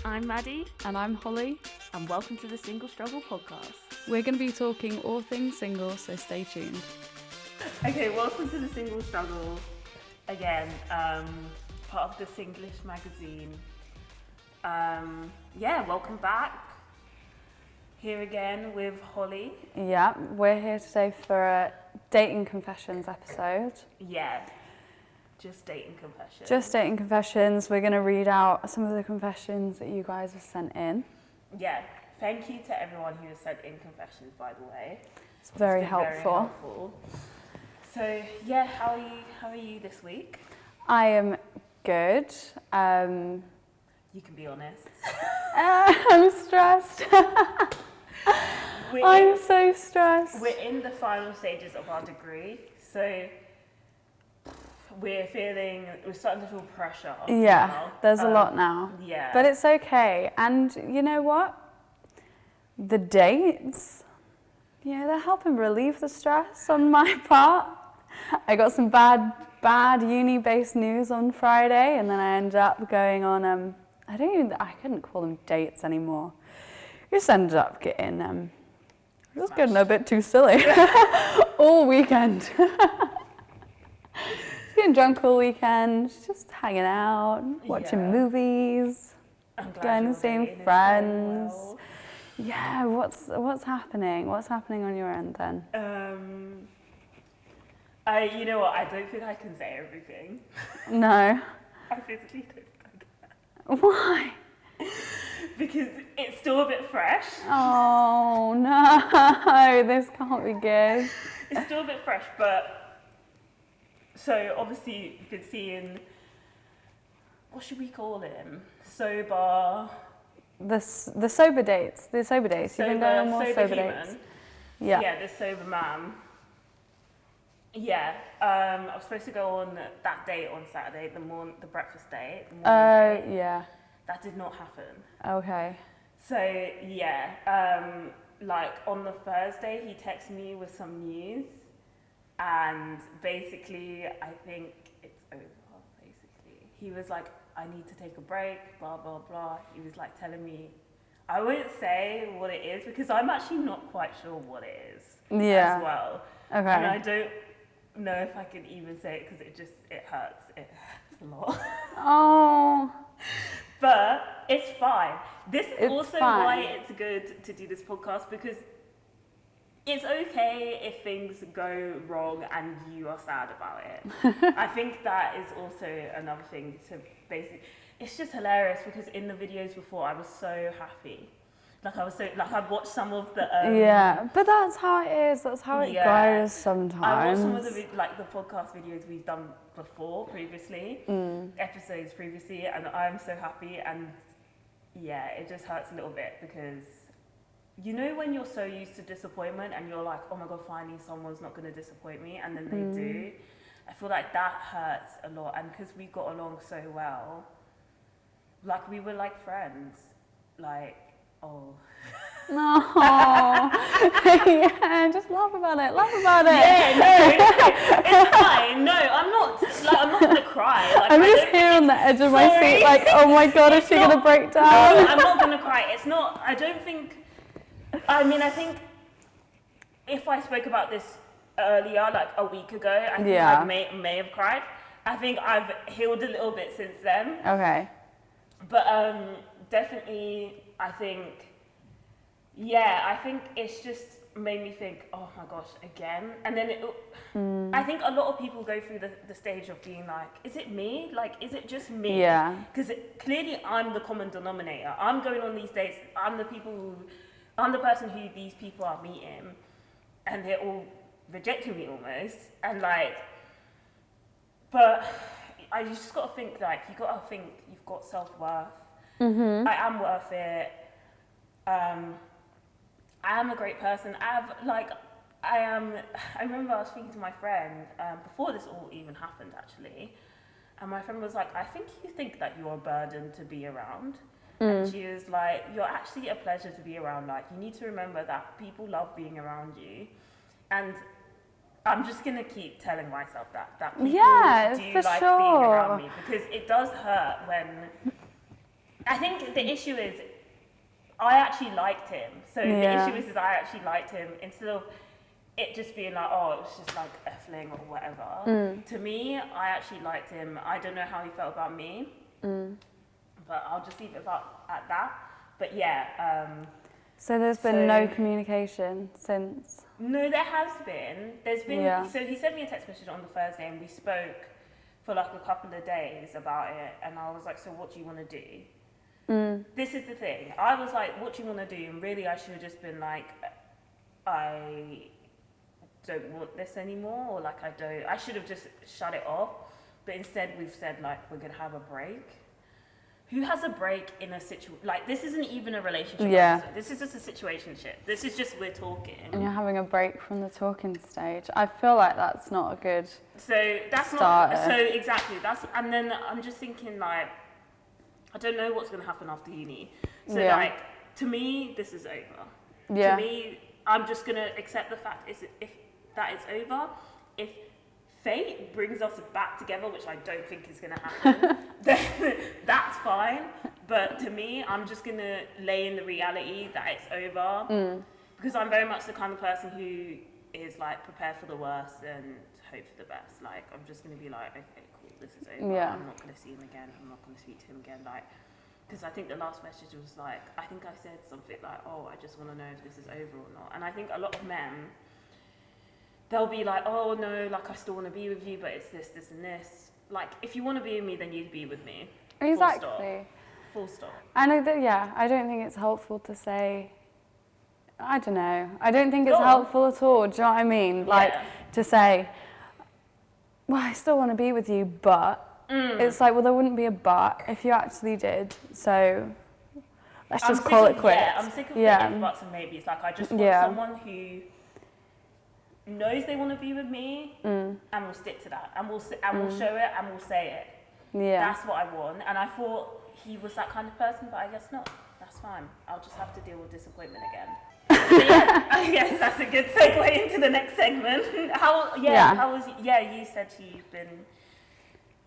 I'm Maddie. And I'm Hollie. And welcome to the Single Struggle podcast. We're going to be talking all things single, so stay tuned. Okay, welcome to the Single Struggle. Again, part of the Singlish magazine. Welcome back. Here again with Hollie. Yeah, we're here today for a dating confessions episode. Yeah, just dating confessions. Just dating confessions. We're going to read out some of the confessions that you guys have sent in. Yeah, thank you to everyone who has sent in confessions, by the way. It's very helpful. So, yeah, how are you this week? I am good. You can be honest. I'm stressed. I'm so stressed. We're in the final stages of our degree, so we're starting to feel pressure. Yeah, now. there's a lot now. Yeah. But it's okay. And you know what? The dates, they're helping relieve the stress on my part. I got some bad uni-based news on Friday, and then I ended up going on, I couldn't call them dates anymore. Just ended up getting, just getting a bit too silly all weekend. Getting drunk all weekend, just hanging out, watching movies, going to see friends. Well. Yeah, what's happening? What's happening on your end then? You know what? I don't think I can say everything. No. I physically don't think I can. Why? Because it's still a bit fresh. Oh no, this can't be good. It's still a bit fresh, but so obviously you've been seeing, what should we call him? Sober. The sober dates. The sober dates. You've been going on more sober human. dates. Yeah. Yeah, the sober man. Yeah. I was supposed to go on that date on Saturday, the breakfast date. Oh, yeah. That did not happen. Okay. So, yeah. On the Thursday, he texted me with some news. And basically, I think it's over, basically. He was like, I need to take a break, blah, blah, blah. He was like telling me, I won't say what it is because I'm actually not quite sure what it is as well. Okay. And I don't know if I can even say it because it hurts. It hurts a lot. Oh. But it's fine. This is It's fine. Why it's good to do this podcast, because it's okay if things go wrong and you are sad about it. I think that is also another thing to it's just hilarious because in the videos before I was so happy. I've watched some of the yeah, but that's how it is. That's how it goes sometimes. I watched some of the podcast videos we've done previously, episodes previously, and I'm so happy. And yeah, it just hurts a little bit because you know when you're so used to disappointment and you're like, oh my god, finally someone's not going to disappoint me, and then they do. I feel like that hurts a lot, and because we got along so well, like we were like friends, like. Oh. No. Yeah, just laugh about it. Laugh about it. Yeah, no, it's fine. No, I'm not gonna cry. Like, I'm just here on the edge of my seat, like, oh my god, is she gonna break down? No, I'm not gonna cry. It's not. I think if I spoke about this earlier, like a week ago, I think I may have cried. I think I've healed a little bit since then. Okay. But definitely. I think it's just made me think, oh my gosh, again. And then I think a lot of people go through the stage of being like, is it me? Like, is it just me? Yeah. Because clearly I'm the common denominator. I'm going on these dates. I'm the person who these people are meeting. And they're all rejecting me almost. And but I just got to think, you've got self-worth. Mm-hmm. I am worth it. I am a great person. I remember I was speaking to my friend before this all even happened, actually. And my friend was like, I think you think that you're a burden to be around. And she was like, you're actually a pleasure to be around. Like, you need to remember that people love being around you. And I'm just going to keep telling myself that people do like being around me, because it does hurt I think the issue is I actually liked him. So the issue is I actually liked him instead of it just being like, oh, it's just like a fling or whatever. To me, I actually liked him. I don't know how he felt about me, but I'll just leave it at that. But yeah. So there's been no communication since? No, there has been. There's been, so he sent me a text message on the Thursday and we spoke for like a couple of days about it. And I was like, so what do you want to do? This is the thing. I was like, what do you want to do? And really I should have just been like, I don't want this anymore. Or like, I should have just shut it off. But instead we've said like, we're going to have a break. Who has a break in a situation? Like, this isn't even a relationship. Episode. This is just a situationship. This is just we're talking. And you're having a break from the talking stage. I feel like that's not a good starter. So exactly. And then I'm just thinking like, I don't know what's going to happen after uni. So like, to me, this is over. To me, I'm just going to accept the fact if that is over. If fate brings us back together, which I don't think is going to happen, then that's fine. But to me, I'm just going to lay in the reality that it's over. Because I'm very much the kind of person who is like prepare for the worst and hope for the best. Like, I'm just going to be like, okay, cool, this is over. I'm not going to see him again. I'm not going to speak to him again. Like, because I think the last message was like, I think I said something like, oh, I just want to know if this is over or not. And I think a lot of men, they'll be like, oh no, like I still want to be with you, but it's this and this. Like, if you want to be with me, then you'd be with me. Exactly. Full stop. And I don't think it's helpful to say, I don't know. I don't think it's helpful at all. Do you know what I mean? Like, to say, well, I still want to be with you, but it's like, well, there wouldn't be a but if you actually did. So let's just call it quits. Yeah, I'm sick of the if, buts and maybes. Like, I just want someone who knows they want to be with me and will stick to that. And we'll show it and we'll say it. Yeah. That's what I want. And I thought he was that kind of person, but I guess not. That's fine. I'll just have to deal with disappointment again. So yeah, I guess that's a good segue into the next segment. You said you've been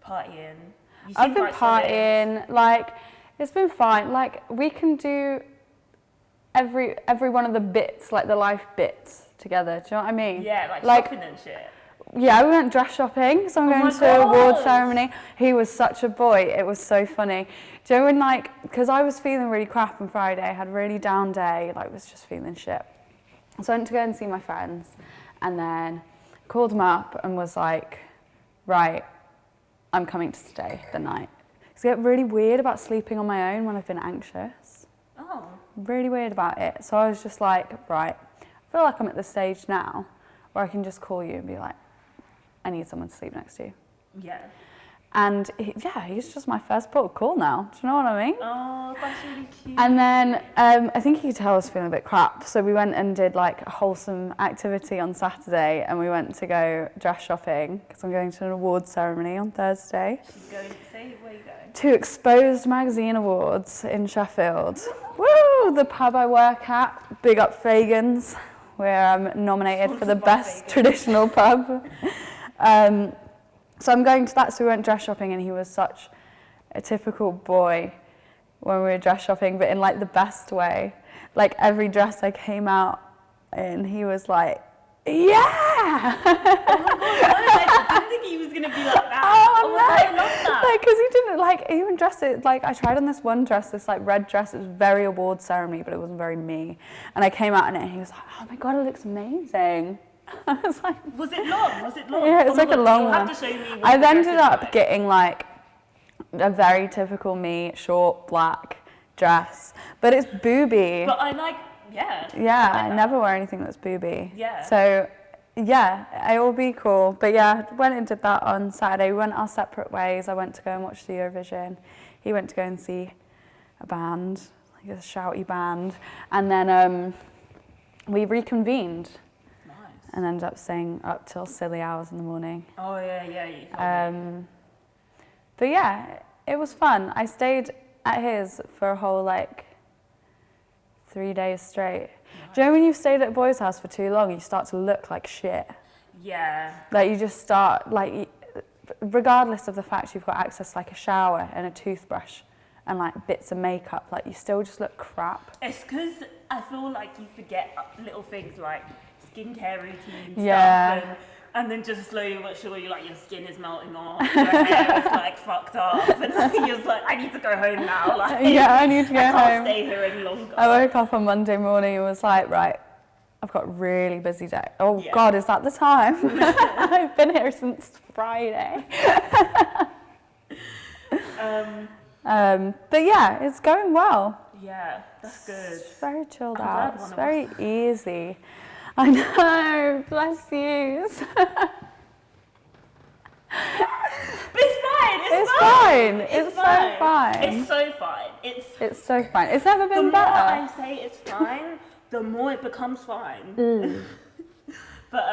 partying. I've been partying. Like, it's been fine. Like, we can do every one of the bits, like the life bits together. Do you know what I mean? Yeah, like shopping and shit. Yeah, we went dress shopping, so I'm going to an award ceremony. He was such a boy. It was so funny. Do you know when, like, because I was feeling really crap on Friday, I had a really down day, like, was just feeling shit. So I went to go and see my friends, and then called them up and was like, right, I'm coming to stay the night. Because I get really weird about sleeping on my own when I've been anxious. Oh. Really weird about it. So I was just like, right, I feel like I'm at the stage now where I can just call you and be like, I need someone to sleep next to you. Yeah. And he's just my first port of call now. Do you know what I mean? Oh, that's really cute. And then I think he could tell I was feeling a bit crap. So we went and did like a wholesome activity on Saturday, and we went to go dress shopping because I'm going to an awards ceremony on Thursday. She's going to say, where are you going? To Exposed Magazine Awards in Sheffield. Woo! The pub I work at, big up Fagans, where I'm nominated for the best traditional pub. So I'm going to that, so we went dress shopping, and he was such a typical boy when we were dress shopping, but in like the best way. Like every dress I came out in, he was like, yeah! Oh my God, I didn't think he was going to be like that. Oh my God, I love that. Like, because he didn't, like, even dress it, like, I tried on this one dress, this like red dress, it was very award ceremony, but it wasn't very me. And I came out in it, and he was like, oh my God, it looks amazing. I was like, was it long? Yeah, it's like a long one. You'll have to show me what I ended up getting like a very typical me, short black dress, but it's booby. But I like, I never wear anything that's booby. Yeah. So, yeah, it will be cool. But yeah, went and did that on Saturday. We went our separate ways. I went to go and watch the Eurovision. He went to go and see a band, like a shouty band, and then we reconvened. And ended up staying up till silly hours in the morning. Oh, yeah. But yeah, it was fun. I stayed at his for a whole, 3 days straight. Nice. Do you know when you've stayed at a boy's house for too long, you start to look like shit? Yeah. Like, you just start, regardless of the fact you've got access to, like, a shower and a toothbrush and like bits of makeup, like you still just look crap. It's because I feel like you forget little things like skincare routine Yeah. stuff, and then just slowly but surely, like, your skin is melting off, your hair is like fucked up, and like, you're just like, I need to go home now. Like, Yeah, I need to go I home. can't stay here any longer. I woke up on Monday morning and was like, right, I've got a really busy day. Oh Yeah. God, is that the time? I've been here since Friday. But yeah, it's going well. Yeah, that's good. It's very chilled I'm out. glad It's one of very easy. I know, bless you. But it's fine. It's fine. It's so fine. It's so fine. It's so fine. It's never The been more better. I say it's fine, the more it becomes fine. But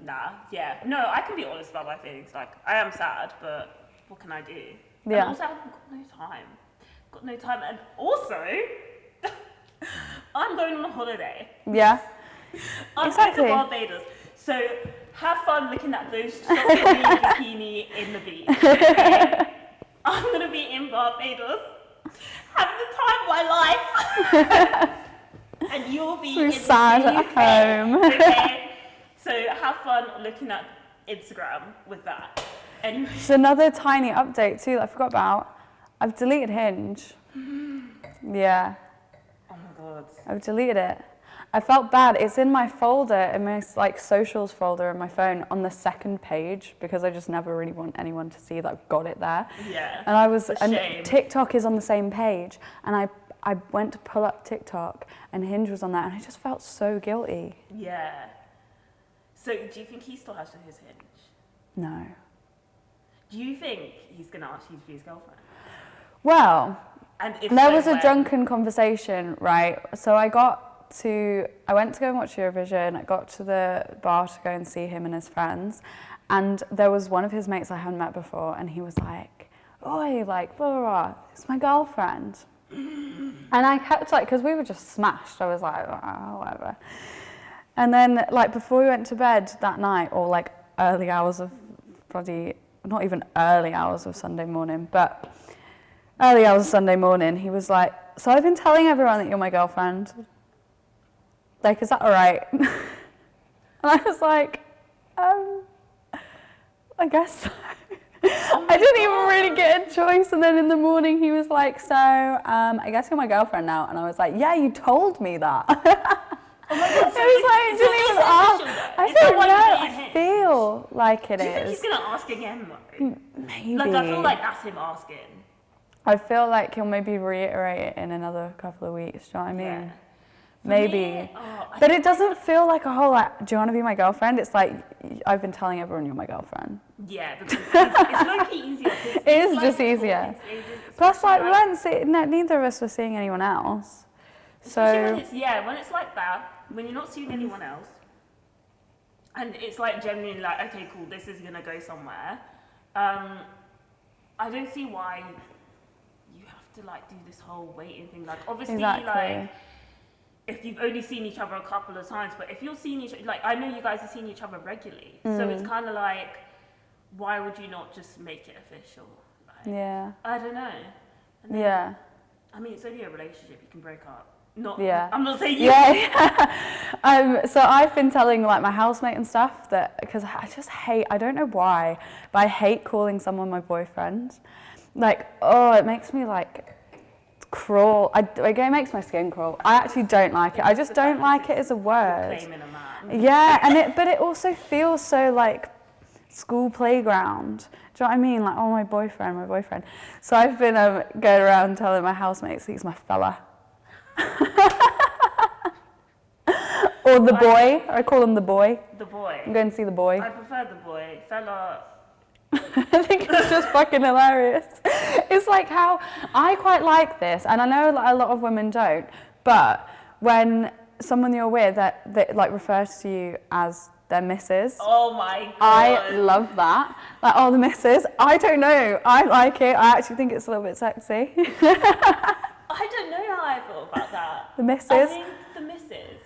nah, yeah. No, I can be honest about my feelings. Like, I am sad, but what can I do? Yeah. And also, I've got no time. Got no time, and also, I'm going on a holiday. Yeah. I'm Exactly. going to Barbados. So have fun looking at those shots of me in bikini in the beach. Okay? I'm gonna be in Barbados, having the time of my life, and you'll be So in sad the at UK, home. Okay? So have fun looking at Instagram with that. Anyway. Just another tiny update too that I forgot about. I've deleted Hinge. Yeah, Oh my god. I've deleted it. I felt bad. It's in my folder, in my like socials folder in my phone on the second page because I just never really want anyone to see that I've got it there. Yeah. And I was, It's a and shame. TikTok is on the same page, and I went to pull up TikTok, and Hinge was on there, and I just felt so guilty. Yeah. So do you think he still has his Hinge? No. Do you think he's gonna ask you to be his girlfriend? Well, And if there so, was a when? drunken conversation, right? So I went to go and watch Eurovision. I got to the bar to go and see him and his friends, and there was one of his mates I hadn't met before, and he was like, "Oi, like, blah, blah, blah, it's my girlfriend." And I kept like, because we were just smashed. I was like, oh, whatever. And then like before we went to bed that night, or like early hours of not even early hours of Sunday morning, but early hours of Sunday morning, he was like, "So I've been telling everyone that you're my girlfriend. Like, is that all right?" And I was like, I guess so. I didn't even really get a choice. And then in the morning he was like, "So, I guess you're my girlfriend now." And I was like, "Yeah, you told me that." Oh my god, so It was like, didn't even ask. I don't know, I feel like it Do you think is. he's gonna ask again though? Maybe. Like, I feel like that's him asking. I feel like he'll maybe reiterate it in another couple of weeks, do you know what I mean? Yeah. For Maybe. me, But it doesn't feel like a whole like, do you want to be my girlfriend? It's like, I've been telling everyone you're my girlfriend. Yeah, because it's low-key easier. It is just easier. Plus, like, we weren't seeing, neither of us were seeing anyone else. Especially So, when it's like that, when you're not seeing anyone else, and it's like genuinely like, okay, cool, this is gonna go somewhere. I don't see why you have to like do this whole waiting thing. Like, obviously, Exactly. like, if you've only seen each other a couple of times, but if you're seeing each, like, I know you guys are seeing each other regularly, so it's kind of like, why would you not just make it official? Like, yeah. I don't know. And then, Yeah. I mean, it's only a relationship, you can break up. Not, Yeah. I'm not saying you. Yeah. So I've been telling like my housemate and stuff that, because I don't know why, but I hate calling someone my boyfriend. Like, oh, it makes me like crawl. It makes my skin crawl. I actually don't like it. I just don't like it as a word. Claiming a man. Yeah, but it also feels so like school playground. Do you know what I mean? Like, oh, my boyfriend. So I've been going around telling my housemates he's my fella. Or the boy. I call him the boy. The boy. I'm going to see the boy. I prefer the boy. Fella. I think it's just fucking hilarious. It's like how I quite like this, and I know a lot of women don't, but when someone you're with that like refers to you as their missus. Oh my god. I love that. Like, oh, the missus. I don't know. I like it. I actually think it's a little bit sexy. I don't know how I feel about that. The missus. I think the missus.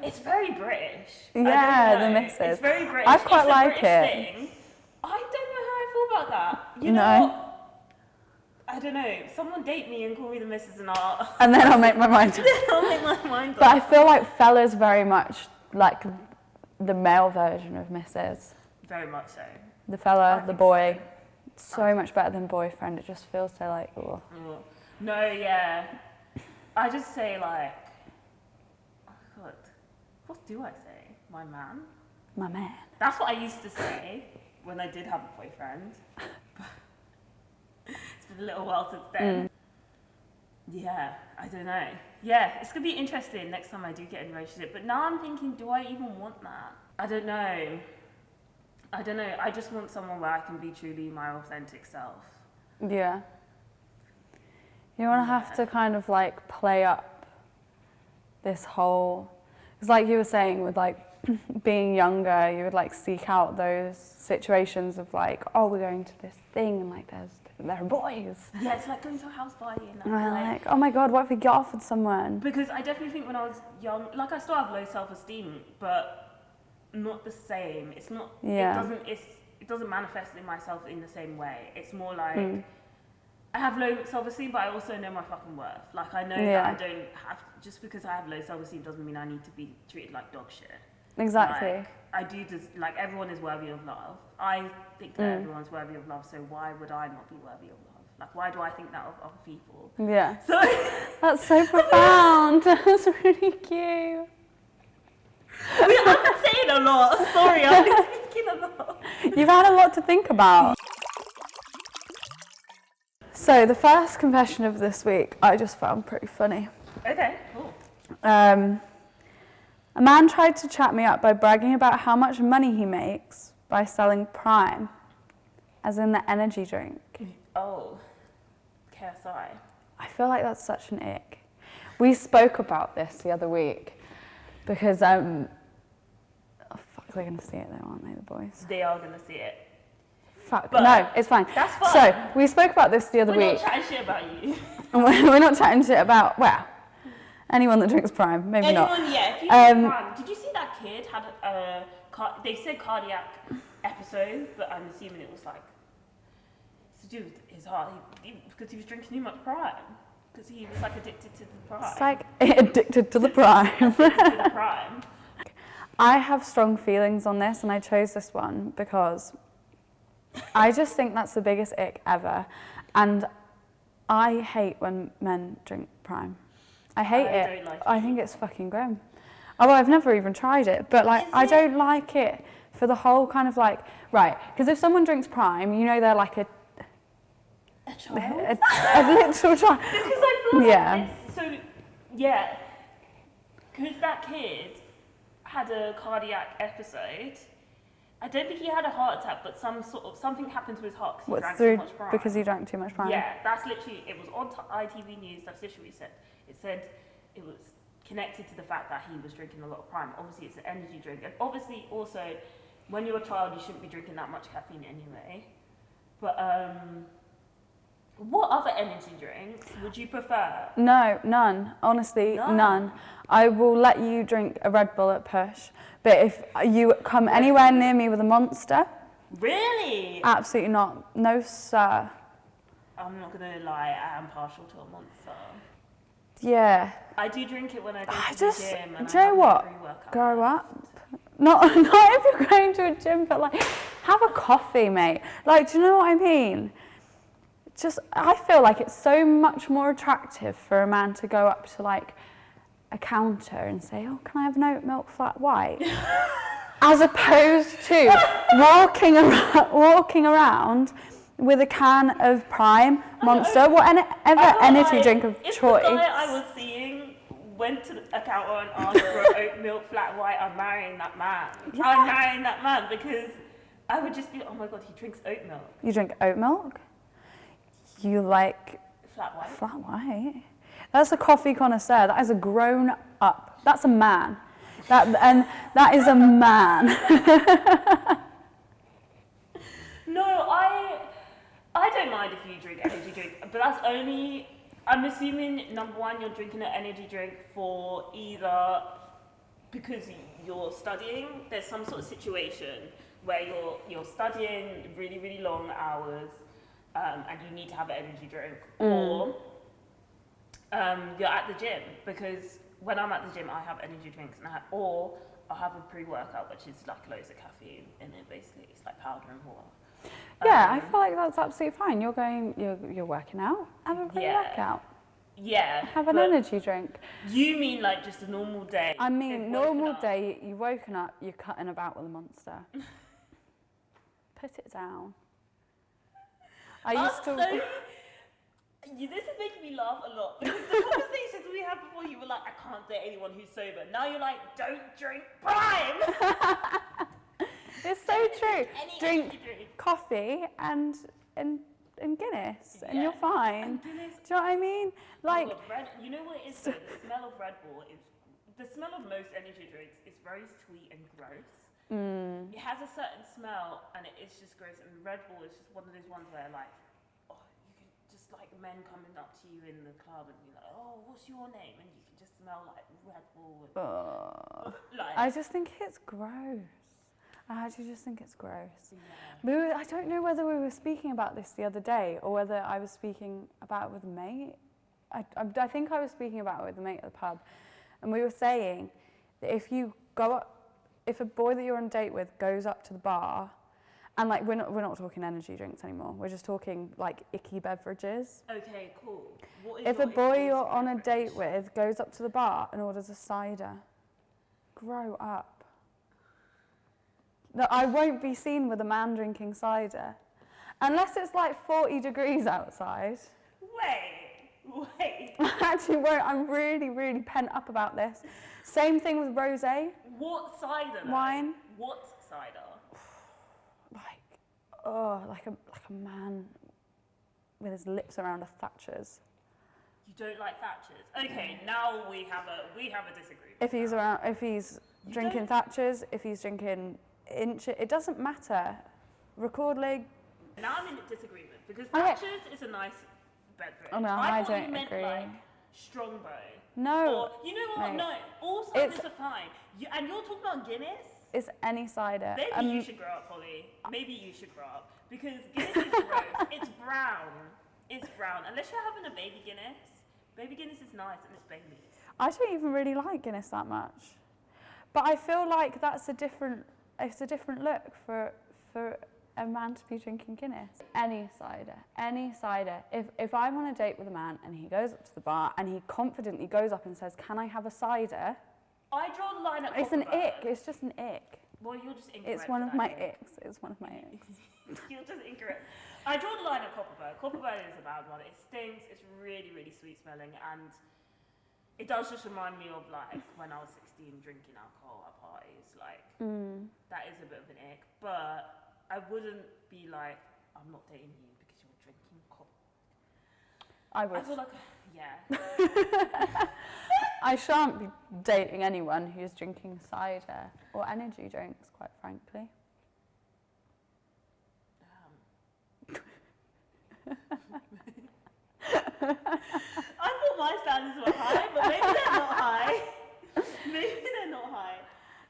It's very British. Yeah, I don't the know. missus. It's very British. I quite it's a like British it. Thing. I don't know how I feel about that. You No. know what? I don't know. Someone date me and call me the missus and I'll... And then I'll make my mind up. I'll make my mind up. But I feel like fella's very much like the male version of Mrs. Very much so. The fella, the boy. So much better than boyfriend. It just feels so like, oh. No, yeah. I just say like, oh God, what do I say? My man? My man. That's what I used to say when I did have a boyfriend. It's been a little while since then. Yeah, I don't know. Yeah, it's going to be interesting next time I do get in a relationship. But now I'm thinking, do I even want that? I don't know. I just want someone where I can be truly my authentic self. Yeah. You want to have to kind of like play up this whole... It's like you were saying with like being younger, you would like seek out those situations of like, oh, we're going to this thing and like there are boys. Yeah, it's like going to a house party and I'm like, oh my God, what if we get off with someone? Because I definitely think when I was young, like I still have low self-esteem, but not the same. It's not, it doesn't manifest in myself in the same way. It's more like, I have low self-esteem, but I also know my fucking worth. Like I know that I don't have, just because I have low self-esteem doesn't mean I need to be treated like dog shit. Exactly. Like, I do just, like everyone is worthy of love. I think that everyone's worthy of love, so why would I not be worthy of love? Like why do I think that of other people? Yeah. So that's so profound. That's really cute. I've been saying a lot. Sorry, I've been speaking a lot. You've had a lot to think about. So the first confession of this week I just found pretty funny. Okay, cool. A man tried to chat me up by bragging about how much money he makes by selling Prime, as in the energy drink. Oh, KSI. I feel like that's such an ick. We spoke about this the other week because, oh fuck, they're going to see it though, aren't they, the boys? They are going to see it. Fuck, But no, it's fine. That's fine. So, we spoke about this the other week. We're not chatting shit about you. We're not chatting shit about, well, anyone that drinks Prime, maybe not. Yeah, if you drink Prime. Did you see that kid had they said cardiac episode, but I'm assuming it was like, it's to do with his heart, because he was drinking too much Prime. Because he was like addicted to the Prime. It's like addicted to the Prime. Addicted to the Prime. I have strong feelings on this, and I chose this one because I just think that's the biggest ick ever. And I hate when men drink Prime. I hate it. Don't like I think it's fucking grim. Although I've never even tried it, but like I don't like it for the whole kind of like, right, because if someone drinks Prime, you know they're like a child? a literal child. Because I feel like this, so, yeah, because that kid had a cardiac episode. I don't think he had a heart attack, but something happened to his heart because he drank too much Prime. Because he drank too much Prime? Yeah, that's literally, it was on ITV News, that's literally what he said. It said it was connected to the fact that he was drinking a lot of Prime. Obviously, it's an energy drink. And obviously, also, when you're a child, you shouldn't be drinking that much caffeine anyway. But, what other energy drinks would you prefer? No, none. Honestly, none. I will let you drink a Red Bull at push, but if you come anywhere near me with a Monster... Really? Absolutely not. No, sir. I'm not going to lie, I am partial to a Monster. Yeah. I do drink it when I go to the gym. And do you know what? Grow up. Not if you're going to a gym, but like, have a coffee, mate. Like, do you know what I mean? I feel like it's so much more attractive for a man to go up to like a counter and say, oh, can I have an oat milk flat white? As opposed to walking around with a can of Prime, Monster, whatever energy drink of choice. If the guy I was seeing went to a counter and asked for an oat milk flat white, I'm marrying that man. Yeah. I'm marrying that man because I would just be, oh my God, he drinks oat milk. You drink oat milk? You like flat white? Flat white. That's a coffee connoisseur. That is a grown up. That's a man. That is a man. No, I don't mind if you drink energy drink, but that's only, I'm assuming, number one, you're drinking an energy drink for either because you're studying, there's some sort of situation where you're studying really, really long hours, and you need to have an energy drink, or you're at the gym, because when I'm at the gym, I have energy drinks, or I'll have a pre-workout, which is like loads of caffeine in it. Basically, it's like powder and water. Yeah, I feel like that's absolutely fine. You're working out. Have a pre-workout. Yeah. Have an energy drink. You mean like just a normal day? I mean, normal day, you've woken up, you're cutting about with a Monster. Put it down. This is making me laugh a lot, because the conversations we had before, you were like, I can't date anyone who's sober. Now you're like, don't drink Prime. It's so true. Drink coffee and Guinness, and you're fine. Do you know what I mean? Like, oh God, you know what it is? Though? The smell of Red Bull is the smell of most energy drinks is very sweet and gross. It has a certain smell, and it's just gross. And Red Bull is just one of those ones where, like, oh, you can just like men coming up to you in the club and be like, oh, what's your name? And you can just smell like Red Bull. And, like, I just think it's gross. I actually just think it's gross. Yeah. I don't know whether we were speaking about this the other day or whether I was speaking about it with a mate. I think I was speaking about it with a mate at the pub, and we were saying that if a boy that you're on a date with goes up to the bar, and like we're not talking energy drinks anymore. We're just talking like icky beverages. Okay, cool. If a boy you're on a date with goes up to the bar and orders a cider, grow up. That I won't be seen with a man drinking cider. Unless it's like 40 degrees outside. Wait. I actually won't. I'm really, really pent up about this. Same thing with rosé. What cider? Though? Wine. What cider? Like a man with his lips around a Thatcher's. You don't like Thatcher's? Okay, now we have a disagreement. If he's drinking Thatcher's, if he's drinking it doesn't matter. Record leg. Now I'm in a disagreement, because Thatcher's is a nice beverage. Oh no, I don't you meant agree. Like Strongbow. No. Or, you know what? Mate. No. All ciders are fine. And you're talking about Guinness? It's any cider. Maybe you should grow up, Hollie. Maybe you should grow up. Because Guinness is gross. It's brown. It's brown. Unless you're having a baby Guinness. Baby Guinness is nice, and it's Baileys. I don't even really like Guinness that much. But I feel like it's a different look for a man to be drinking Guinness. Any cider. If I'm on a date with a man and he goes up to the bar and he confidently goes up and says, "Can I have a cider?" I draw the line at It's an ick. It's just an ick. Well, you're just incorrect. It's one of my icks. It's one of my icks. You're just incorrect. I draw the line at Copperbird. Copperbird is a bad one. It stinks. It's really, really sweet smelling, and it does just remind me of like when I was 16 drinking alcohol at parties. Like that is a bit of an ick. But I wouldn't be like, I'm not dating you because you're drinking Copperbird. I would. I feel like, yeah. I shan't be dating anyone who's drinking cider or energy drinks, quite frankly. I thought my standards were high, but maybe they're not high. Maybe they're not high.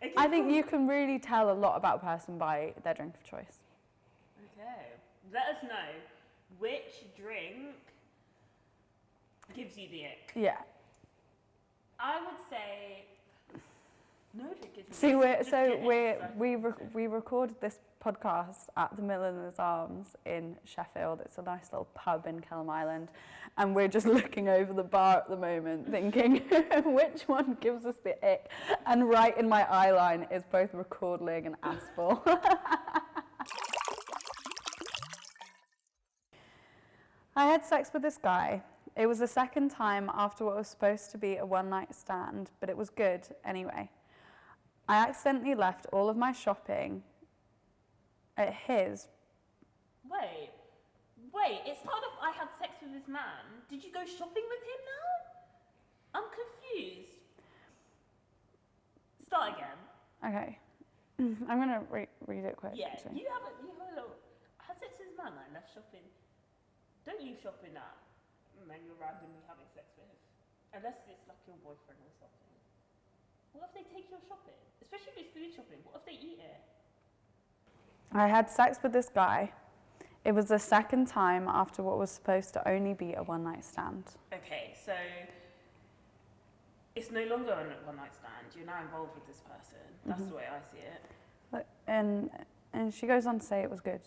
Okay, I think you can really tell a lot about a person by their drink of choice. Okay. Let us know which drink gives you the ick. Yeah. I would say no drink gives See, me the ick. we recorded this podcast at the Miller's Arms in Sheffield. It's a nice little pub in Kelham Island, and we're just looking over the bar at the moment, thinking which one gives us the ick. And right in my eye line is both Record Leg and Aspel. I had sex with this guy. It was the second time after what was supposed to be a one-night stand, but it was good anyway. I accidentally left all of my shopping at his. Wait, it started off I had sex with this man. Did you go shopping with him now? I'm confused. Start again. Okay. I'm going to read it quick. Yeah, actually. you have a little. I had sex with this man, I left shopping. Don't leave shopping at men you're randomly having sex with. Unless it's like your boyfriend or something. What if they take your shopping? Especially if it's food shopping. What if they eat it? I had sex with this guy It was the second time after what was supposed to only be a one-night stand. Okay, so it's no longer a one-night stand. You're now involved with this person. That's the way I see it. And she goes on to say it was good.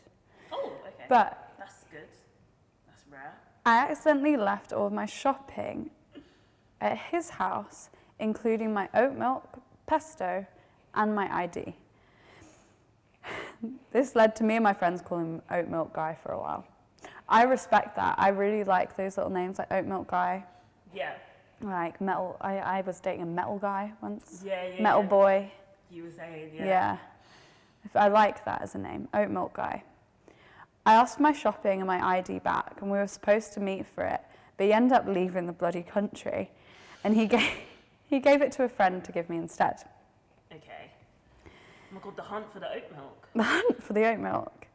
Oh, okay. But that's good. That's rare. I accidentally left all of my shopping at his house, including my oat milk, pesto, and my ID. This led to me and my friends calling him Oat Milk Guy for a while. I respect that. I really like those little names like Oat Milk Guy. Yeah. Like Metal. I was dating a Metal Guy once. Yeah. Metal Boy. You were saying, Yeah. I like that as a name, Oat Milk Guy. I asked for my shopping and my ID back, and we were supposed to meet for it, but he ended up leaving the bloody country, and he gave it to a friend to give me instead. Okay. Oh my God, the hunt for the oat milk. The hunt for the oat milk.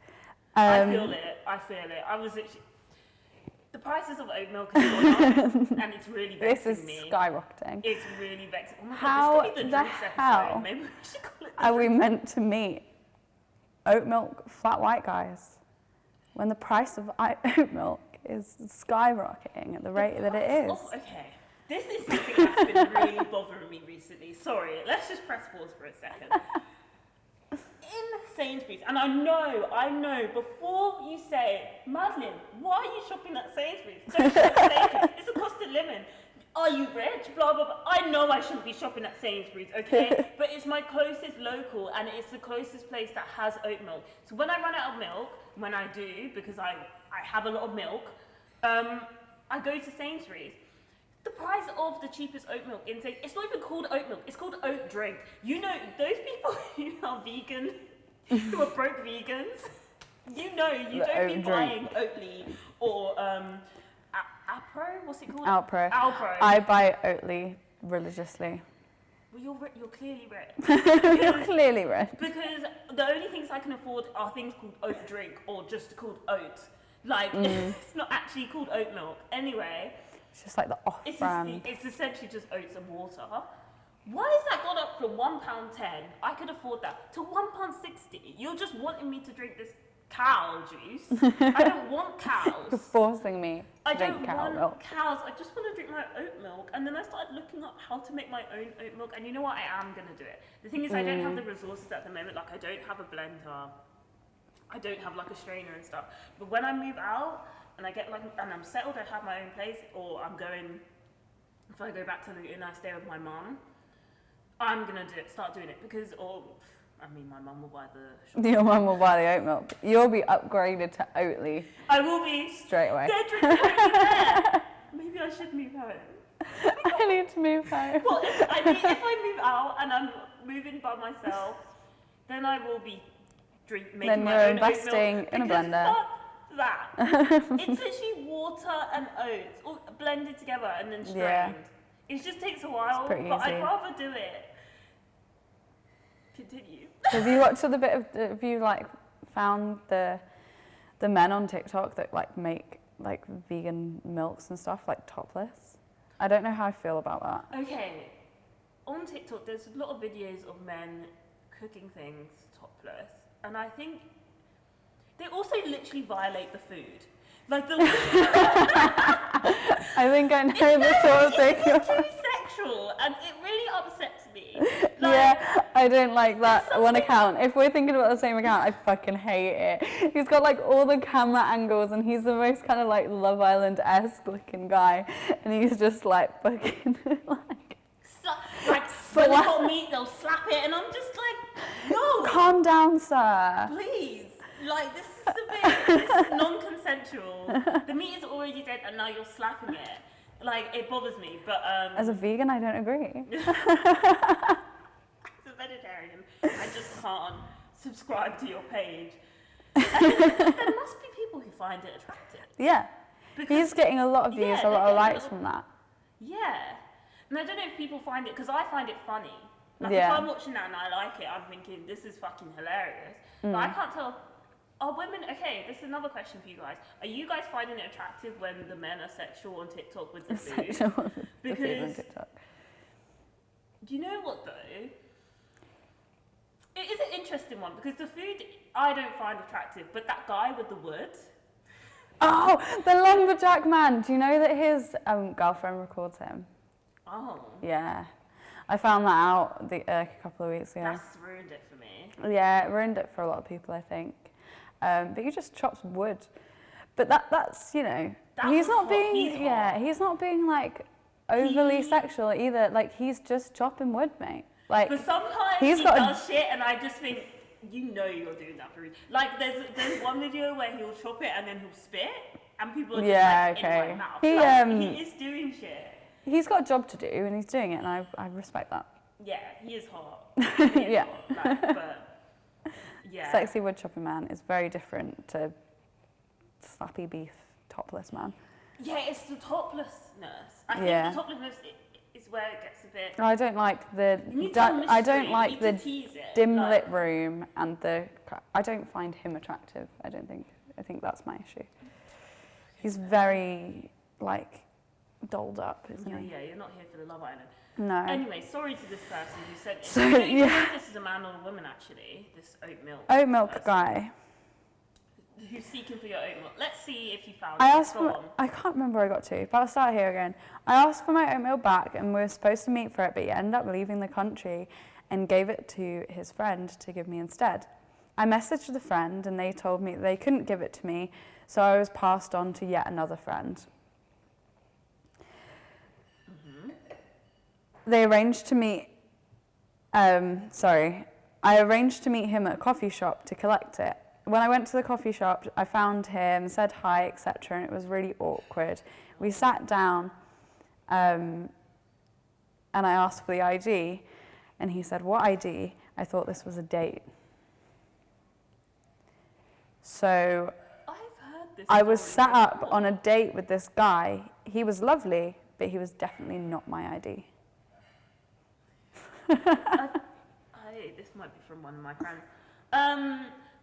I feel it. I was actually... The prices of oat milk have gone up, and it's really vexing me. This is skyrocketing. It's really vexing. Oh my God, How this could be the the drinks hell episode. Maybe we should call it are we meant to meet oat milk flat white guys when the price of oat milk is skyrocketing at the rate that it is? Oh, okay. This is something that's been really bothering me recently. Sorry, let's just press pause for a second. In Sainsbury's, and I know, before you say, Madeline, why are you shopping at Sainsbury's? Don't shop at Sainsbury's. It's a cost of living. Are you rich? Blah, blah, blah. I know I shouldn't be shopping at Sainsbury's, okay? But it's my closest local, and it's the closest place that has oat milk. So when I run out of milk, when I do, because I have a lot of milk, I go to Sainsbury's. The price of the cheapest oat milk in Sainsbury's, it's not even called oat milk, it's called oat drink. You know, those people who are vegan, who are broke vegans, you know, you don't be buying Oatly or Alpro, what's it called? Alpro. Alpro. I buy Oatly religiously. Well, you're clearly rich. You're clearly rich. Because the only things I can afford are things called oat drink or just called oat. Like, it's not actually called oat milk. Anyway. It's just like the off-brand. It's essentially just oats and water. Why has that gone up from £1.10? I could afford that to £1.60. You're just wanting me to drink this cow juice. I don't want cows. You're forcing me I to don't drink cow want milk. cows. I just want to drink my oat milk. And then I started looking up how to make my own oat milk. And you know what? I am going to do it. The thing is, I don't have the resources at the moment. Like, I don't have a blender. I don't have like a strainer and stuff. But when I move out and I get like, and I'm settled, I have my own place, or I'm going, if I go back to Luton, I stay with my mum, I'm going to start doing it because, my mum will buy the shop. Your mum will buy the oat milk. You'll be upgraded to Oatly. I will be. Straight away. They're drinking Oatly there. Maybe I should move home. I need to move home. Well, if I move out and I'm moving by myself, then I will be making then my you're own investing oat milk, in a blender. Fuck that. It's literally water and oats all blended together and then strained. Yeah. It just takes a while, pretty but easy. I'd rather do it. Continue. Have you watched the bit of? Have you like found the men on TikTok that like make like vegan milks and stuff like topless? I don't know how I feel about that. Okay, on TikTok there's a lot of videos of men cooking things topless, and I think they also literally violate the food. Like the I think I know the sort of thing. It's too sexual, and it really upsets me. Like, yeah, I don't like that one account. If we're thinking about the same account, I fucking hate it. He's got like all the camera angles, and he's the most kind of like Love Island-esque looking guy, and he's just like fucking like when they've got meat, they'll slap it, and I'm just like, no. Calm down, sir. Please. Like, this is non-consensual. The meat is already dead and now you're slapping it. Like, it bothers me, but As a vegan, I don't agree. As a vegetarian, I just can't subscribe to your page. And there must be people who find it attractive. Yeah. Because he's getting a lot of views, a lot of likes from that. Yeah. And I don't know if people find it, because I find it funny. Like, yeah. if I'm watching that and I like it, I'm thinking, this is fucking hilarious. But I can't tell. Are women, okay, this is another question for you guys. Are you guys finding it attractive when the men are sexual on TikTok with the food? Because, TikTok. do you know what though? It is an interesting one because the food I don't find attractive, but that guy with the wood. Oh, the lumberjack man. Do you know that his girlfriend records him? Oh. Yeah. I found that out a couple of weeks ago. That's ruined it for me. Yeah, it ruined it for a lot of people, I think. But he just chops wood. But that's he's not being like overly sexual either. Like, he's just chopping wood, mate. Like, but sometimes he does shit and I just think, you're doing that for a reason. Like, there's one video where he'll chop it and then he'll spit and people are just in my mouth. He is doing shit. He's got a job to do and he's doing it, and I respect that. Yeah, he is hot. Yeah. Hot, but yeah. Sexy wood chopping man is very different to slappy beef topless man. Yeah, it's the toplessness. I think the toplessness is where it gets a bit. I don't like the dim lit room and I don't find him attractive. I think that's my issue. He's very like dolled up, isn't he? Yeah, you're not here for the Love Island. No. Anyway, sorry to this person who said So, I don't even know if this is a man or a woman actually, this oat milk guy. Who's seeking for your oat milk. Let's see if you found I can't remember where I got to, but I'll start here again. I asked for my oat milk back and we were supposed to meet for it, but he ended up leaving the country and gave it to his friend to give me instead. I messaged the friend and they told me they couldn't give it to me, so I was passed on to yet another friend. They arranged to meet, I arranged to meet him at a coffee shop to collect it. When I went to the coffee shop, I found him, said hi, etc., and it was really awkward. We sat down, and I asked for the ID, and he said, "What ID?" I thought this was a date. So I was set up on a date with this guy. He was lovely, but he was definitely not my ID. This might be from one of my friends.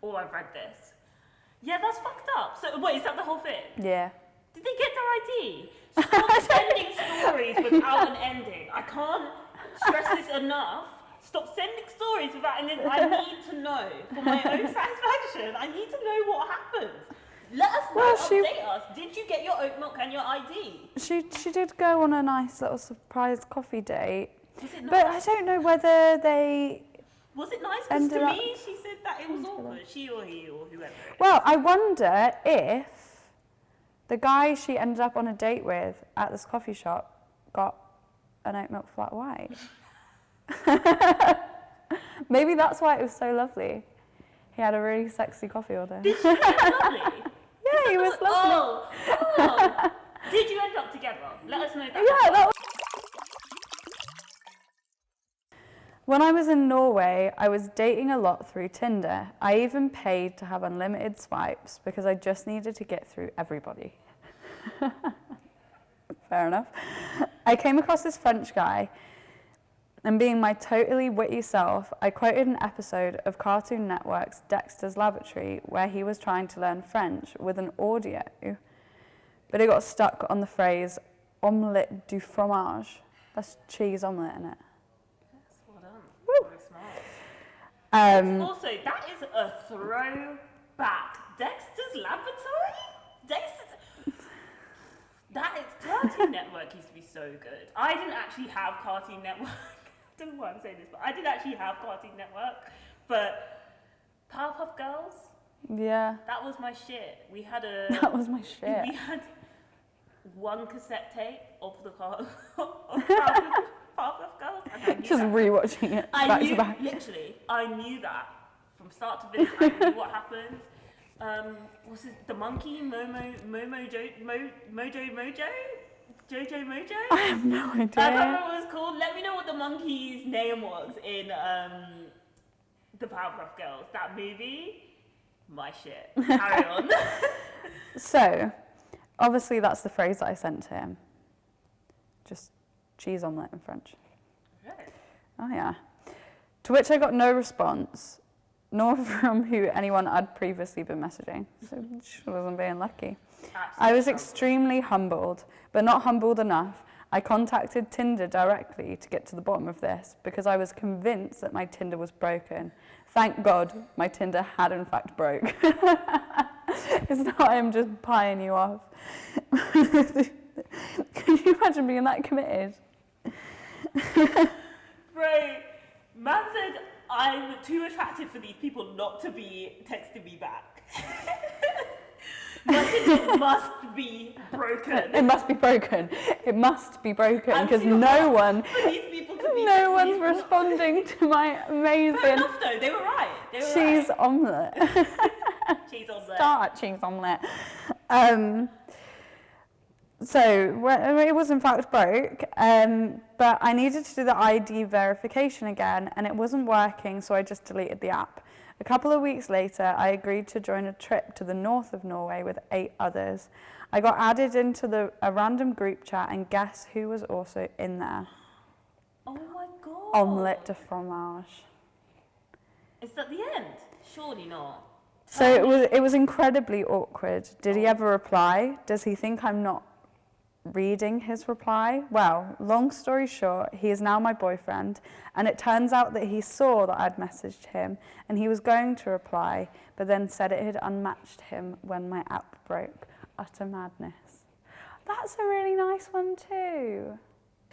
Or I've read this. Yeah, that's fucked up. So wait, is that the whole thing? Yeah. Did they get their ID? Stop sending stories without an ending. I can't stress this enough. Stop sending stories without an ending. I need to know for my own satisfaction. I need to know what happened. Let us know. Update us. Did you get your oat milk and your ID? She did go on a nice little surprise coffee date. Was it nice? But I don't know whether they. Was it nice? Because to me, she said that it was awkward. She or he or whoever. Well, I wonder if the guy she ended up on a date with at this coffee shop got an oat milk flat white. Maybe that's why it was so lovely. He had a really sexy coffee order. Did she get lovely? Yeah, he was lovely. Oh. Did you end up together? Let us know that. Yeah, that was. When I was in Norway, I was dating a lot through Tinder. I even paid to have unlimited swipes because I just needed to get through everybody. Fair enough. I came across this French guy, and being my totally witty self, I quoted an episode of Cartoon Network's Dexter's Laboratory where he was trying to learn French with an audio, but it got stuck on the phrase omelette du fromage. That's cheese omelette, isn't it? Also, that is a throwback. Dexter's Laboratory? Cartoon Network used to be so good. I didn't actually have Cartoon Network. I don't know why I'm saying this, but I didn't actually have Cartoon Network. But Powerpuff Girls? Yeah. That was my shit. That was my shit. We had one cassette tape of the Powerpuff Girls. And just rewatching it back to back. Literally, I knew that from start to finish. I knew what happened. What's the monkey? Jojo? I have no idea. I can't remember what it was called. Let me know what the monkey's name was in the Powerpuff Girls. That movie, my shit. Carry on. So, obviously that's the phrase that I sent to him. Just cheese omelette in French. Okay. Oh yeah. To which I got no response, nor from who anyone I'd previously been messaging. So she wasn't being lucky. Absolutely. I was extremely humbled, but not humbled enough. I contacted Tinder directly to get to the bottom of this because I was convinced that my Tinder was broken. Thank God my Tinder had in fact broke. It's not I'm just pieing you off. Can you imagine being that committed? Bro, man said I'm too attractive for these people not to be texting me back. My Tinder must be broken. It must be broken. It must be broken because no one's responding to my amazing. Fair enough though, they were right. Cheese omelette. Cheese omelette. Start cheese omelette. So it was in fact broke, but I needed to do the ID verification again, and it wasn't working, so I just deleted the app. A couple of weeks later, I agreed to join a trip to the north of Norway with 8 others. I got added into a random group chat, and guess who was also in there? Oh my God. Omelette de fromage. Is that the end? Surely not. So it was incredibly awkward. Did he ever reply? Does he think I'm not reading his reply? Well, long story short, he is now my boyfriend, and it turns out that he saw that I'd messaged him and he was going to reply, but then said it had unmatched him when my app broke. Utter madness. That's a really nice one too.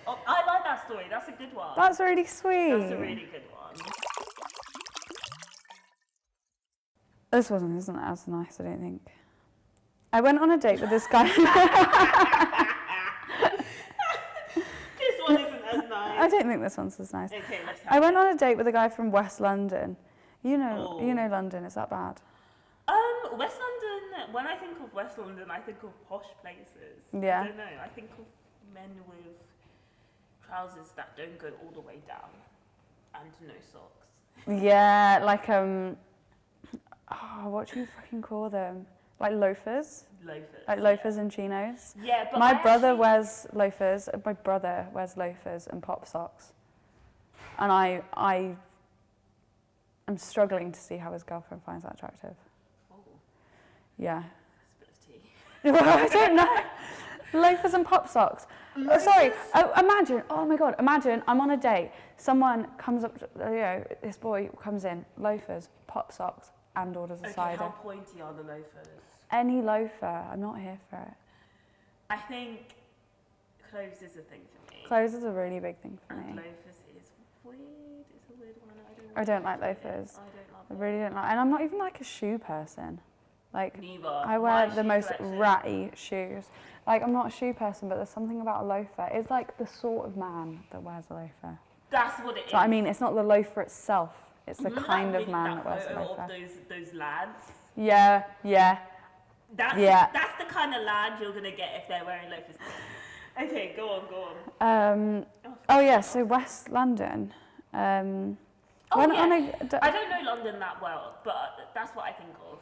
Oh, I like that story. That's a good one. That's really sweet. That's a really good one. This one isn't as nice, I don't think. I went on a date with this guy. This one isn't as nice. I don't think this one's as nice. Okay, let's have I went on a date with a guy from West London. You know London, is that bad? West London, when I think of West London, I think of posh places. Yeah. I don't know, I think of men with trousers that don't go all the way down and no socks. Yeah, like, what do you fucking call them? Like loafers? Loafers. Like loafers and chinos? Yeah, but My brother wears loafers and pop socks. And I'm struggling to see how his girlfriend finds that attractive. Oh, Yeah. that's a bit of tea. Well, I don't know. Loafers and pop socks. Oh, sorry. Oh my God, imagine I'm on a date. Someone comes up, this boy comes in, loafers, pop socks, and orders a cider. How pointy are the loafers? Any loafer. I'm not here for it. I think clothes is a thing for me. Clothes is a really big thing for And me. loafers is weird. It's a weird one. I don't like loafers. I don't love I really don't like, and I'm not even like a shoe person. Like, Neither. I wear My the shoe most collection- ratty shoes. Like, I'm not a shoe person, but there's something about a loafer. It's like the sort of man that wears a loafer. That's what it is. So I mean, it's not the loafer itself. It's the Remember kind that of man that photo wears a loafer. of those lads. Yeah. That's the kind of lad you're gonna get if they're wearing loafers. Okay, go on. So West London. I Went don't on know London that well, but that's what I think of.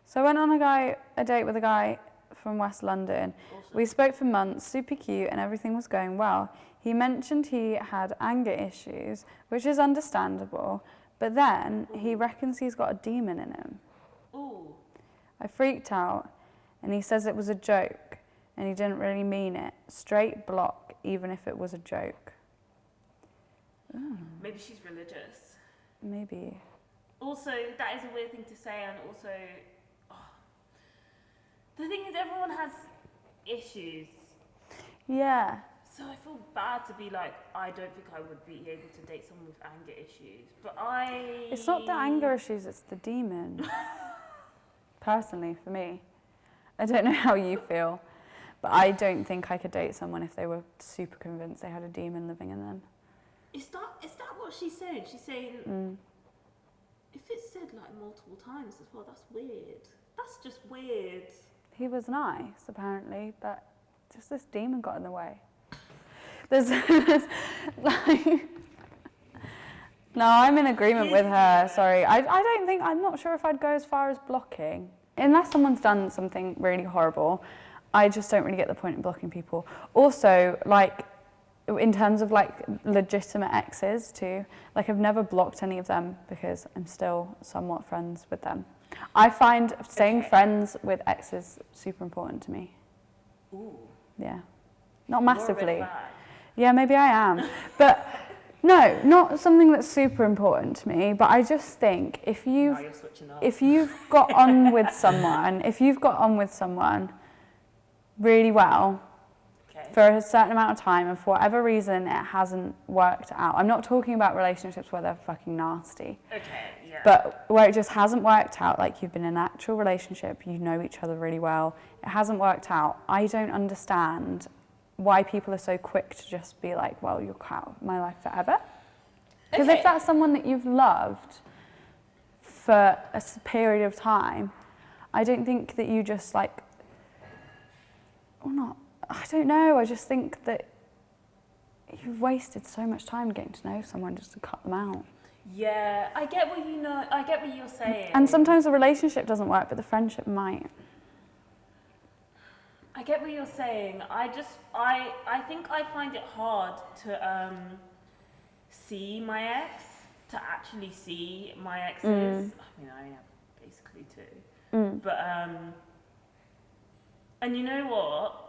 So I went on a date with a guy from West London. Awesome. We spoke for months, super cute, and everything was going well. He mentioned he had anger issues, which is understandable, but then he reckons he's got a demon in him. Ooh. I freaked out, and he says it was a joke, and he didn't really mean it. Straight block, even if it was a joke. Ooh. Maybe she's religious. Maybe. Also, that is a weird thing to say, and also, the thing is, everyone has issues. Yeah. So I feel bad to be like, I don't think I would be able to date someone with anger issues, but It's not the anger issues, it's the demon. Personally, for me. I don't know how you feel, but I don't think I could date someone if they were super convinced they had a demon living in them. Is that what she's saying? She's saying, if it's said like multiple times as well, that's weird. That's just weird. He was nice, apparently, but just this demon got in the way. There's like... No, I'm in agreement with her, sorry. I'm not sure if I'd go as far as blocking. Unless someone's done something really horrible, I just don't really get the point in blocking people. Also, like, in terms of like legitimate exes too, like I've never blocked any of them because I'm still somewhat friends with them. I find staying friends with exes super important to me. Ooh. Yeah. Not You're a red massively. flag. Yeah, maybe I am. But no, not something that's super important to me. But I just think Now you're switching up. if you've got on with someone really well for a certain amount of time, and for whatever reason it hasn't worked out. I'm not talking about relationships where they're fucking nasty. Okay, yeah. But where it just hasn't worked out, like you've been in an actual relationship, you know each other really well, it hasn't worked out. I don't understand why people are so quick to just be like, well, you're out of my life forever. Because if that's someone that you've loved for a period of time, I don't think that you just like, or not, I don't know, I just think that you've wasted so much time getting to know someone just to cut them out. Yeah, I get what you're saying. And sometimes the relationship doesn't work, but the friendship might. I get what you're saying. I think I find it hard to see my ex, to actually see my exes. I mean, I have basically two. But, and you know what?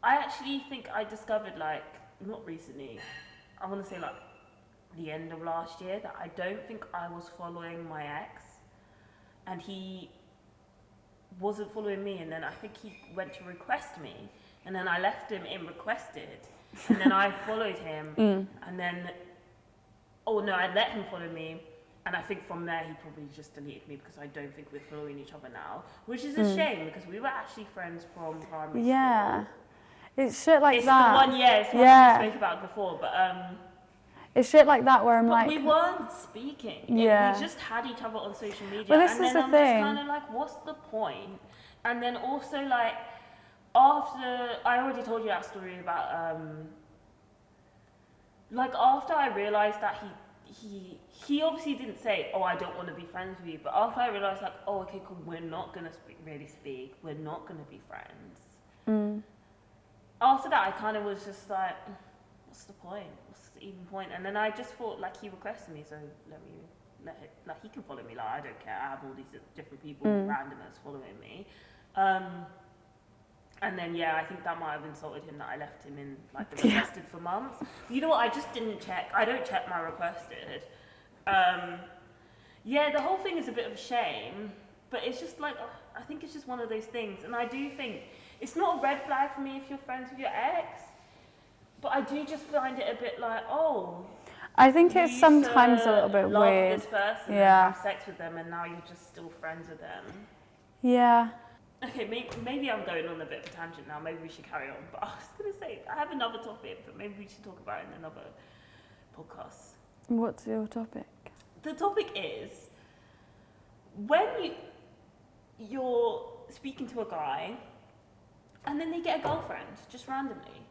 I actually think I discovered, like, not recently, I want to say like the end of last year, that I don't think I was following my ex, and he wasn't following me, and then I think he went to request me, and then I left him in requested, and then I followed him, and then, I let him follow me, and I think from there he probably just deleted me because I don't think we're following each other now, which is a shame because we were actually friends from primary school. It's shit like it's that. It's the one we spoke about before, but it's shit like that where I'm but like... we weren't speaking. Yeah. We just had each other on social media. Well, this and is then the I'm thing. just kind of like, what's the point? And then also like, after, I already told you that story about, like after I realised that he obviously didn't say, oh, I don't want to be friends with you. But after I realised like, oh, okay, cool, we're not going to really speak. We're not going to be friends. After that, I kind of was just like, what's the point? What's the even point? And then I just thought, like, he requested me, so like, he can follow me. Like, I don't care. I have all these different people, randomers, following me. And then, I think that might have insulted him that I left him in, like, the requested for months. You know what? I just didn't check. I don't check my requested. The whole thing is a bit of a shame, but it's just like, I think it's just one of those things. And I do think, it's not a red flag for me if you're friends with your ex, but I do just find it a bit like, oh. I think it's sometimes a little bit love weird. This person and have sex with them, and now you're just still friends with them. Yeah. Okay, maybe I'm going on a bit of a tangent now. Maybe we should carry on. But I was going to say, I have another topic, but maybe we should talk about it in another podcast. What's your topic? The topic is, when you're speaking to a guy, and then they get a girlfriend, just randomly.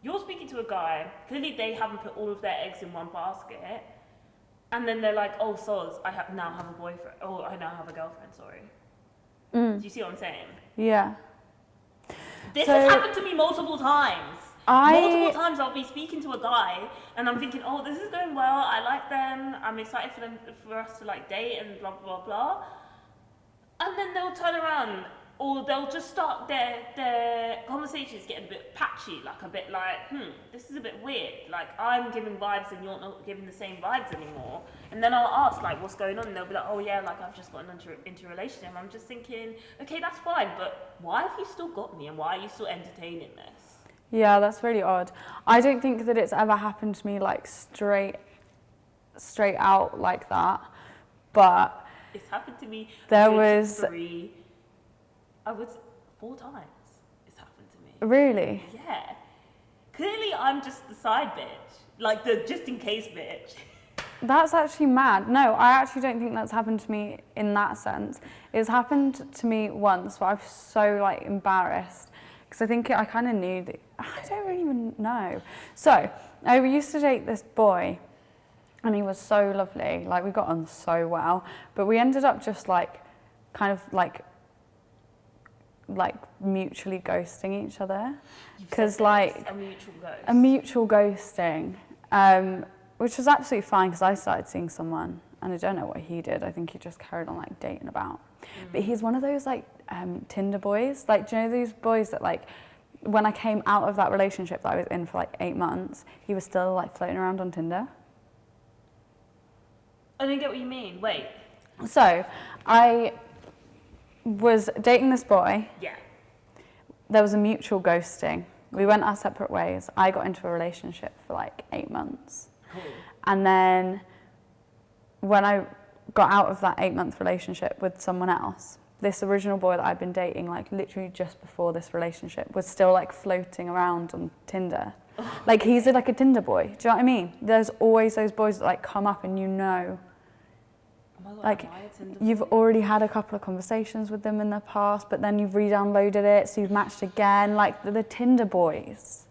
You're speaking to a guy, clearly they haven't put all of their eggs in one basket, and then they're like, oh, soz, I now have a boyfriend, I now have a girlfriend, sorry. Do you see what I'm saying? Yeah. This has happened to me multiple times. Multiple times I'll be speaking to a guy, and I'm thinking, oh, this is going well, I like them, I'm excited for us to like date and blah, blah, blah. And then they'll turn around, or they'll just start their conversations getting a bit patchy, like a bit like, this is a bit weird. Like, I'm giving vibes and you're not giving the same vibes anymore. And then I'll ask, like, what's going on? And they'll be like, oh yeah, like, I've just gotten into a relationship. I'm just thinking, okay, that's fine, but why have you still got me? And why are you still entertaining this? Yeah, that's really odd. I don't think that it's ever happened to me, like, straight out like that. But... It's happened to me. There was 4 times it's happened to me. Really? Yeah. Clearly I'm just the side bitch. Like the just in case bitch. That's actually mad. No, I actually don't think that's happened to me in that sense. It's happened to me once, but I was so like embarrassed because I think I kind of knew that, I don't really even know. So I used to date this boy and he was so lovely. Like we got on so well, but we ended up just like kind of like mutually ghosting each other, because like a mutual ghosting, which was absolutely fine because I started seeing someone and I don't know what he did. I think he just carried on like dating about, but he's one of those like Tinder boys, like, do you know these boys that like when I came out of that relationship that I was in for like 8 months, he was still like floating around on Tinder. I don't get what you mean. Wait. So, I was dating this boy. Yeah. There was a mutual ghosting. We went our separate ways. I got into a relationship for like 8 months. Cool. And then when I got out of that 8-month relationship with someone else, this original boy that I'd been dating like literally just before this relationship was still like floating around on Tinder. Like he's like a Tinder boy. Do you know what I mean? There's always those boys that like come up and Oh my God, like am I a Tinder you've boy? already had a couple of conversations with them in the past, but then you've re-downloaded it, so you've matched again. Like the Tinder boys.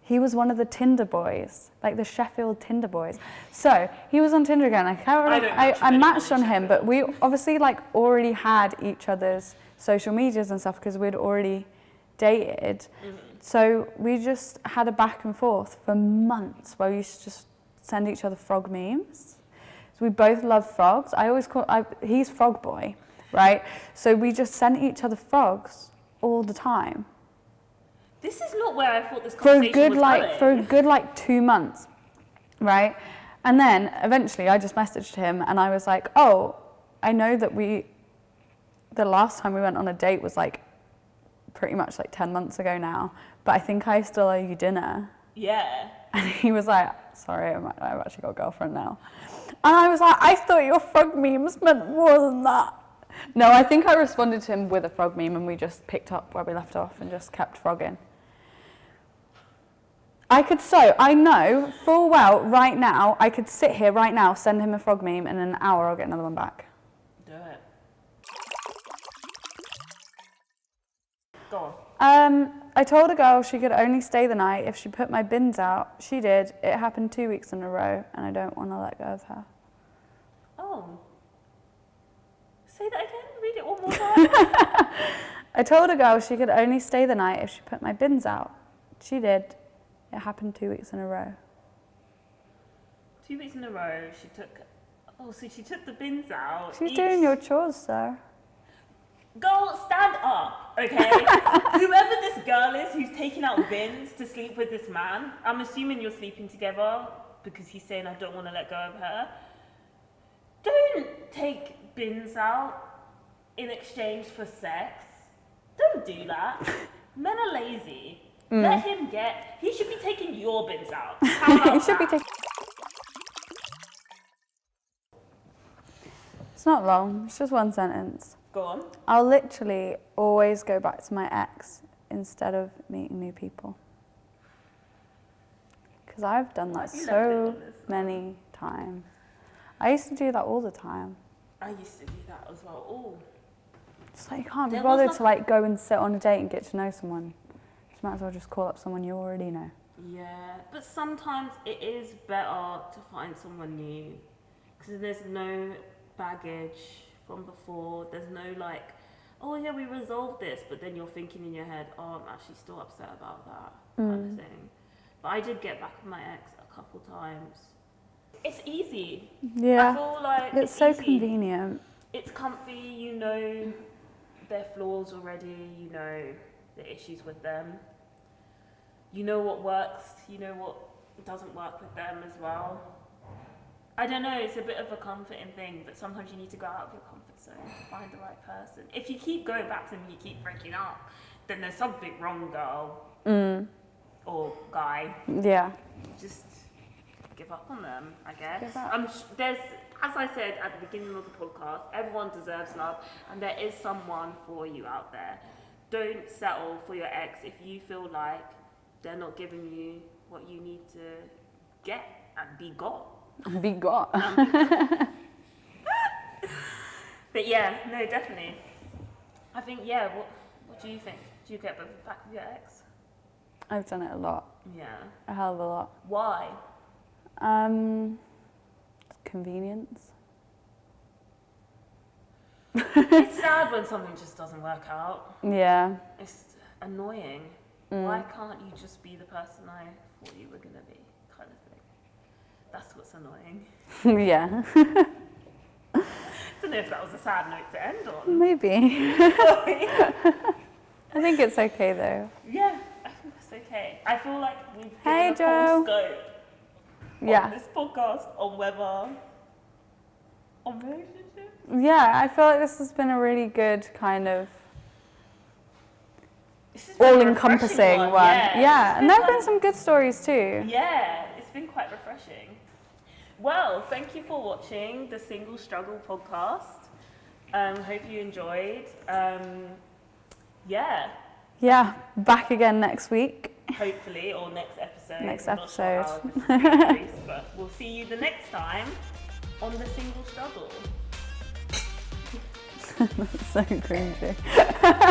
He was one of the Tinder boys, like the Sheffield Tinder boys. So he was on Tinder again. I matched on him, but we obviously like already had each other's social medias and stuff because we'd already dated. Mm-hmm. So we just had a back and forth for months where we used to just send each other frog memes. So we both love frogs. He's frog boy, right? So we just sent each other frogs all the time. This is not where I thought this conversation was going. For a good 2 months, right? And then eventually I just messaged him and I was like, oh, I know that the last time we went on a date was like pretty much like 10 months ago now, but I think I still owe you dinner. Yeah. And he was like, sorry, I've actually got a girlfriend now. And I was like, I thought your frog memes meant more than that. No, I think I responded to him with a frog meme and we just picked up where we left off and just kept frogging. I know full well right now, I could sit here right now, send him a frog meme, and in an hour I'll get another one back. Do it. Go on. I told a girl she could only stay the night if she put my bins out. She did. It happened 2 weeks in a row, and I don't want to let go of her. Oh. Say that again? Read it one more time. I told a girl she could only stay the night if she put my bins out. She did. It happened 2 weeks in a row. 2 weeks in a row, she took the bins out. She's doing your chores, sir. Girl, stand up, okay? Whoever this girl is who's taking out bins to sleep with this man, I'm assuming you're sleeping together because he's saying I don't want to let go of her. Don't take bins out in exchange for sex. Don't do that. Men are lazy. Let him he should be taking your bins out. How about He should be taking. It's not long, it's just one sentence. Go on. I'll literally always go back to my ex instead of meeting new people. Because I've done that so many times. I used to do that all the time. I used to do that as well. Oh. It's like you can't be bothered to like go and sit on a date and get to know someone. You might as well just call up someone you already know. Yeah, but sometimes it is better to find someone new because there's no baggage from before. There's no like, oh yeah, we resolved this, but then you're thinking in your head, oh, I'm actually still upset about that kind of thing. But I did get back with my ex a couple times. It's easy. Yeah. I feel like it's so easy. Convenient. It's comfy, you know their flaws already, you know the issues with them. You know what works, you know what doesn't work with them as well. I don't know, it's a bit of a comforting thing, but sometimes you need to go out of your comfort zone to find the right person. If you keep going back to them, you keep breaking up, then there's something wrong, girl. Or guy. Yeah. Just give up on them, I guess. There's, as I said at the beginning of the podcast, everyone deserves love, and there is someone for you out there. Don't settle for your ex if you feel like they're not giving you what you need to get and be got. Be got. But yeah, no, definitely. I think, yeah, what do you think? Do you get back with your ex? I've done it a lot. Yeah. A hell of a lot. Why? Convenience. It's sad when something just doesn't work out. Yeah. It's annoying. Why can't you just be the person I thought you were going to be, kind of thing? That's what's annoying. Yeah. Don't know if that was a sad note to end on. Maybe. Sorry. I think it's okay though. Yeah, I think that's okay. I feel like we've Hey, given a full Joe. scope Yeah. on this podcast on whether on relationships. Yeah, I feel like this has been a really good kind of This has been a all-encompassing refreshing one. Yeah, Yeah, and there have like- been some good stories too. Yeah, it's been quite refreshing. Well, thank you for watching the Single Struggle podcast. Hope you enjoyed. Yeah, Yeah, back again next week. hopefully, or next episode. Next I'm not sure how episode. this is being released, but we'll see you the next time on the Single Struggle. So cringy.